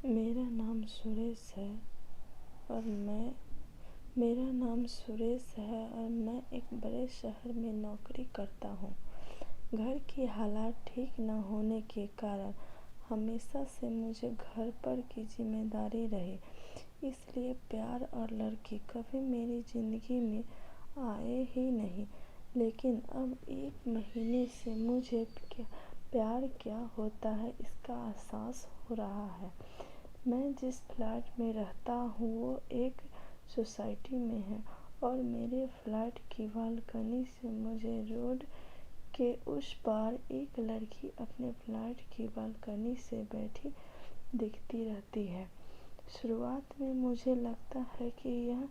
मेरा नाम सुरेश है और मैं एक बड़े शहर में नौकरी करता हूँ। घर की हालात ठीक न होने के कारण हमेशा से मुझे घर पर की जिम्मेदारी रही, इसलिए प्यार और लड़की कभी मेरी ज़िंदगी में आए ही नहीं। लेकिन अब 1 महीने से मुझे प्यार क्या होता है इसका एहसास हो रहा है। मैं जिस फ्लैट में रहता हूँ वो एक सोसाइटी में है और मेरे फ्लैट की बालकनी से मुझे रोड के उस पार एक लड़की अपने फ्लैट की बालकनी से बैठी दिखती रहती है। शुरुआत में मुझे लगता है कि यह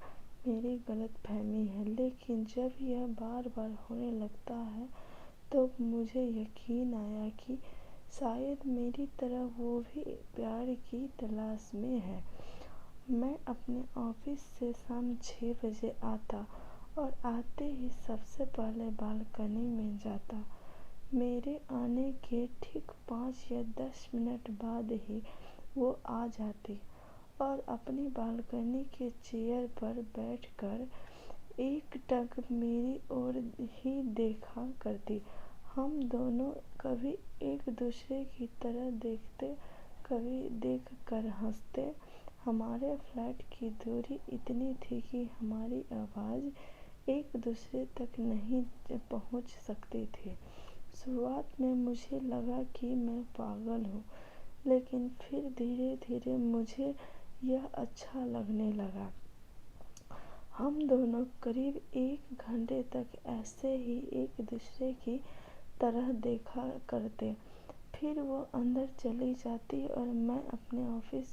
मेरी गलतफहमी है, लेकिन जब यह बार बार होने लगता है तो मुझे यकीन आया कि शायद मेरी तरह वो भी प्यार की तलाश में है। मैं अपने ऑफिस से शाम 6 बजे आता और आते ही सबसे पहले बालकनी में जाता। मेरे आने के ठीक 5 या 10 मिनट बाद ही वो आ जाती और अपनी बालकनी के चेयर पर बैठकर एकटक मेरी ओर ही देखा करती। हम दोनों कभी एक दूसरे की तरफ देखते, कभी देख कर हंसते। हमारे फ्लैट की दूरी इतनी थी कि हमारी आवाज़ एक दूसरे तक नहीं पहुंच सकती थी। शुरुआत में मुझे लगा कि मैं पागल हूँ, लेकिन फिर धीरे धीरे मुझे यह अच्छा लगने लगा। हम दोनों करीब 1 घंटे तक ऐसे ही एक दूसरे की तरह देखा करते। फिर वो अंदर चली जाती और मैं अपने ऑफिस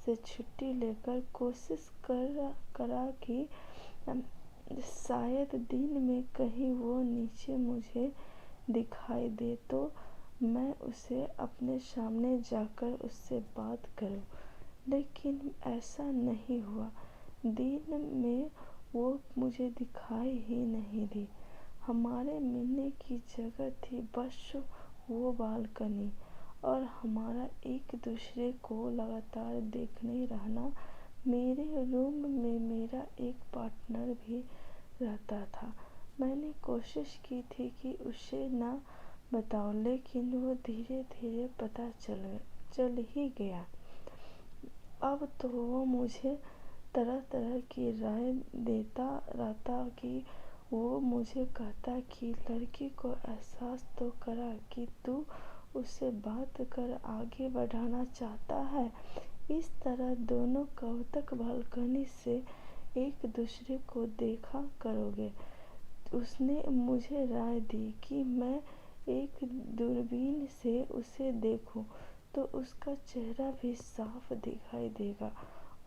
से छुट्टी लेकर कोशिश करा कि शायद दिन में कहीं वो नीचे मुझे दिखाई दे तो मैं उसे अपने सामने जाकर उससे बात करूं। लेकिन ऐसा नहीं हुआ। दिन में वो मुझे दिखाई ही नहीं दी। हमारे मिलने की जगह थी बस वो बालकनी और हमारा एक दूसरे को लगातार देखने रहना। मेरे रूम में मेरा एक पार्टनर भी रहता था। मैंने कोशिश की थी कि उसे ना बताऊं, लेकिन वो धीरे धीरे पता चल ही गया। अब तो वो मुझे तरह तरह की राय देता रहता कि वो मुझे कहता कि लड़की को एहसास तो करा कि तू उससे बात कर आगे बढ़ाना चाहता है। इस तरह दोनों कब तक बालकनी से एक दूसरे को देखा करोगे। उसने मुझे राय दी कि मैं एक दूरबीन से उसे देखूं तो उसका चेहरा भी साफ दिखाई देगा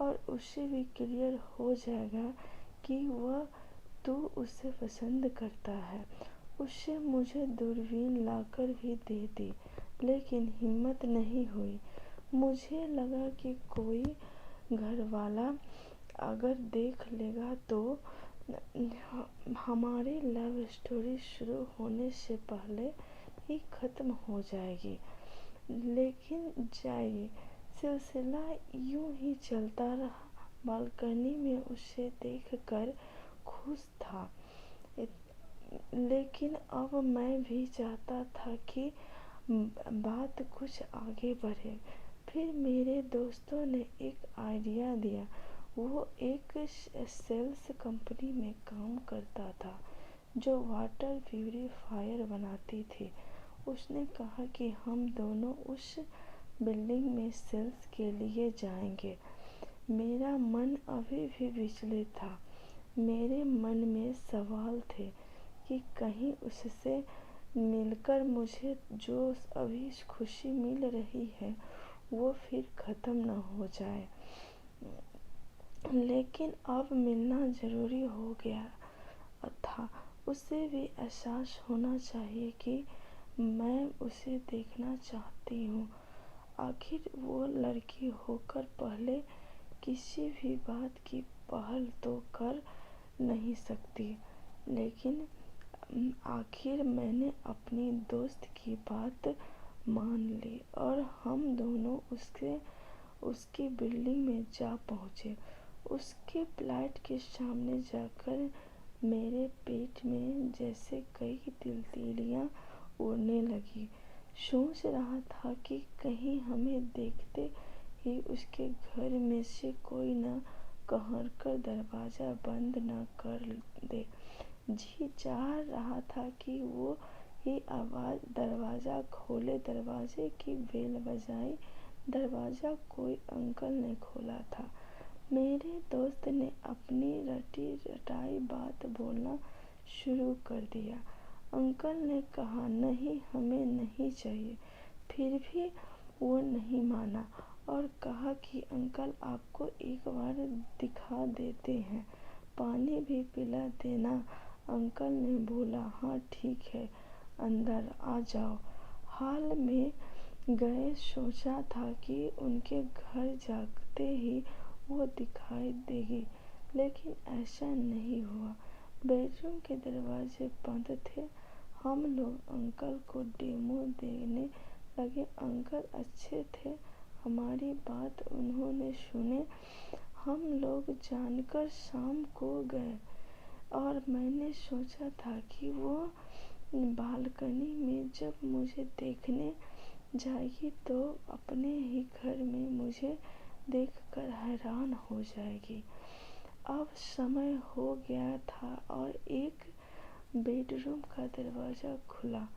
और उसे भी क्लियर हो जाएगा कि तू उसे पसंद करता है। उसने मुझे दूरबीन लाकर भी दे दी, लेकिन हिम्मत नहीं हुई। मुझे लगा कि कोई घरवाला अगर देख लेगा तो हमारी लव स्टोरी शुरू होने से पहले ही खत्म हो जाएगी। लेकिन जाइए, सिलसिला यूं ही चलता रहा। बालकनी में उसे देखकर खुश था, लेकिन अब मैं भी चाहता था कि बात कुछ आगे बढ़े। फिर मेरे दोस्तों ने एक आइडिया दिया। वो एक सेल्स कंपनी में काम करता था जो वाटर प्यूरीफायर बनाती थी। उसने कहा कि हम दोनों उस बिल्डिंग में सेल्स के लिए जाएंगे। मेरा मन अभी भी विचलित था। मेरे मन में सवाल थे कि कहीं उससे मिलकर मुझे जो अभी खुशी मिल रही है वो फिर खत्म न हो जाए। लेकिन अब मिलना जरूरी हो गया था। उसे भी एहसास होना चाहिए कि मैं उसे देखना चाहती हूँ। आखिर वो लड़की होकर पहले किसी भी बात की पहल तो कर नहीं सकती, लेकिन आखिर मैंने अपनी दोस्त की बात मान ली और हम दोनों उसकी बिल्डिंग में जा पहुँचे। उसके फ्लैट के सामने जाकर मेरे पेट में जैसे कई तितलियाँ उड़ने लगी। सोच रहा था कि कहीं हमें देखते ही उसके घर में से कोई न कहकर दरवाज़ा बंद न कर दे। जी चाह रहा था कि वो ही आवाज़ दरवाज़ा खोले। दरवाजे की बेल बजाई। दरवाज़ा कोई अंकल ने खोला था। मेरे दोस्त ने अपनी रटी रटाई बात बोलना शुरू कर दिया। अंकल ने कहा, नहीं, हमें नहीं चाहिए। फिर भी वो नहीं माना और कहा कि अंकल आपको एक बार दिखा देते हैं, पानी भी पिला देना। अंकल ने बोला, हाँ ठीक है, अंदर आ जाओ। हाल में गए। सोचा था कि उनके घर जाते ही वो दिखाई देगी, लेकिन ऐसा नहीं हुआ। बेडरूम के दरवाजे बंद थे। हम लोग अंकल को डेमो देने लगे। अंकल अच्छे थे, हमारी बात उन्होंने सुने। हम लोग जानकर शाम को गए और मैंने सोचा था कि वो बालकनी में जब मुझे देखने जाएगी तो अपने ही घर में मुझे देखकर हैरान हो जाएगी। अब समय हो गया था और एक बेडरूम का दरवाज़ा खुला।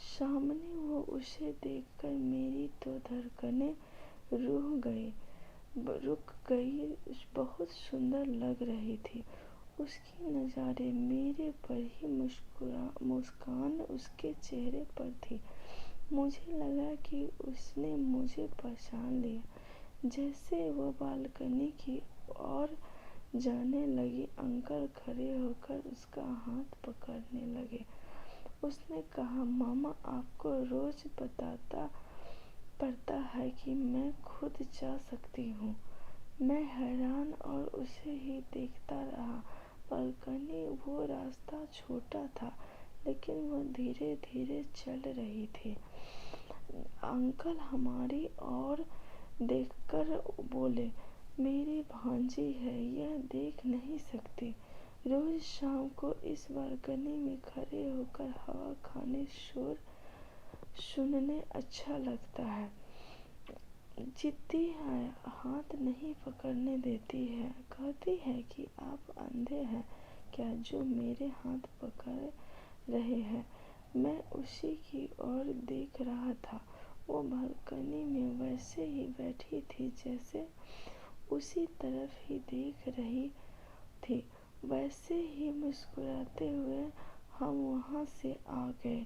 सामने वो उसे देखकर मेरी तो धड़कनें रुक गई। बहुत सुंदर लग रही थी। उसकी नज़रें मेरे पर ही, मुस्कान उसके चेहरे पर थी। मुझे लगा कि उसने मुझे पहचान लिया। जैसे वो बालकनी की ओर जाने लगी, अंकल खड़े होकर उसका हाथ पकड़ने लगे। उसने कहा, मामा, आपको रोज बताता पड़ता है कि मैं खुद जा सकती हूँ। मैं हैरान और उसे ही देखता रहा। बालकनी, वो रास्ता छोटा था, लेकिन वो धीरे धीरे चल रही थी। अंकल हमारी ओर देखकर बोले, मेरी भांजी है, यह देख नहीं सकती। रोज शाम को इस बालकनी में खड़े होकर हवा खाने, शोर सुनने अच्छा लगता है। जिद्दी है, हाथ नहीं पकड़ने देती है। कहती है कि आप अंधे हैं क्या जो मेरे हाथ पकड़ रहे हैं। मैं उसी की ओर देख रहा था। वो बालकनी में वैसे ही बैठी थी जैसे उसी तरफ ही देख रही थी। वैसे ही मुस्कुराते हुए हम वहाँ से आ गए।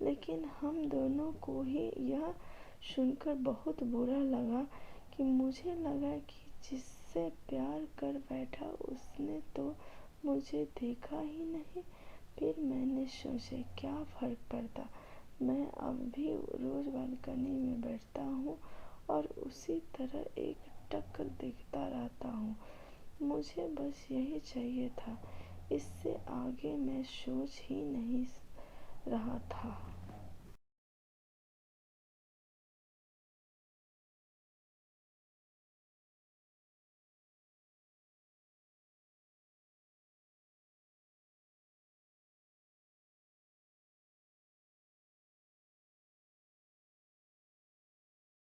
लेकिन हम दोनों को ही यह सुनकर बहुत बुरा लगा कि मुझे लगा कि जिससे प्यार कर बैठा उसने तो मुझे देखा ही नहीं। फिर मैंने सोचा, क्या फर्क पड़ता, मैं अब भी रोज बालकनी में बैठता हूँ और उसी तरह एक टक देखता रहता हूँ। मुझे बस यही चाहिए था। इससे आगे मैं सोच ही नहीं रहा था।